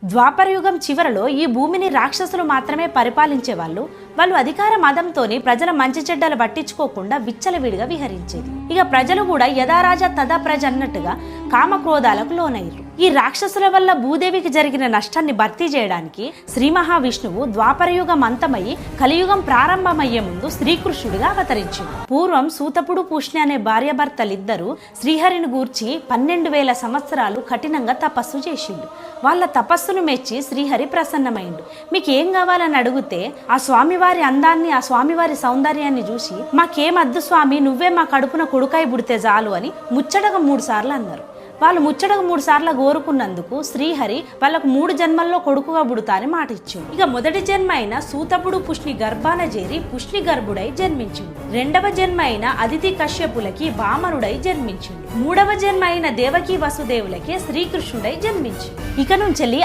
ద్వాపరయుగం చివరలో ఈ భూమిని రాక్షసులు మాత్రమే పరిపాలించేవాళ్ళు. వాళ్ళు అధికార మదంతోని ప్రజల మంచి చెడ్డలు పట్టించుకోకుండా విచ్చలవిడిగా విహరించేది. ఇక ప్రజలు కూడా యథారాజా తదా ప్రజ అన్నట్టుగా కామక్రోధాలకు లోనయ్యారు. ఈ రాక్షసుల వల్ల భూదేవికి జరిగిన నష్టాన్ని భర్తీ చేయడానికి శ్రీ మహావిష్ణువు ద్వాపరయుగం అంతమయ్యి కలియుగం ప్రారంభమయ్యే ముందు శ్రీకృష్ణుడిగా అవతరించింది. పూర్వం సూతపుడు పుష్ణి అనే భార్యాభర్తలిద్దరూ శ్రీహరిని గూర్చి 12,000 సంవత్సరాలు కఠినంగా తపస్సు చేసిండు. వాళ్ళ తపస్సును మెచ్చి శ్రీహరి ప్రసన్నమైండు. మీకు ఏం కావాలని అడిగితే ఆ స్వామివారి అందాన్ని, ఆ స్వామివారి సౌందర్యాన్ని చూసి మాకేమద్దు స్వామి, నువ్వే మా కడుపున కొడుకై పుడితే చాలు అని ముచ్చటగా 3 సార్లు అన్నారు. వాళ్ళు ముచ్చటగా 3 సార్లు కోరుకున్నందుకు శ్రీహరి వాళ్ళకు 3 జన్మల్లో కొడుకుగా పుడతా అని మాట ఇచ్చిండు. ఇక మొదటి జన్మ అయిన సూతపుడు పుష్ణి గర్భాన చేరి పుష్ణి గర్భుడై జన్మించిండు. రెండవ జన్మ అయిన అదితి కశ్యపులకి వామనుడై జన్మించిండు. మూడవ జన్మ అయిన దేవకి వసుదేవులకి శ్రీకృష్ణుడై జన్మించిండు. ఇక నుంచి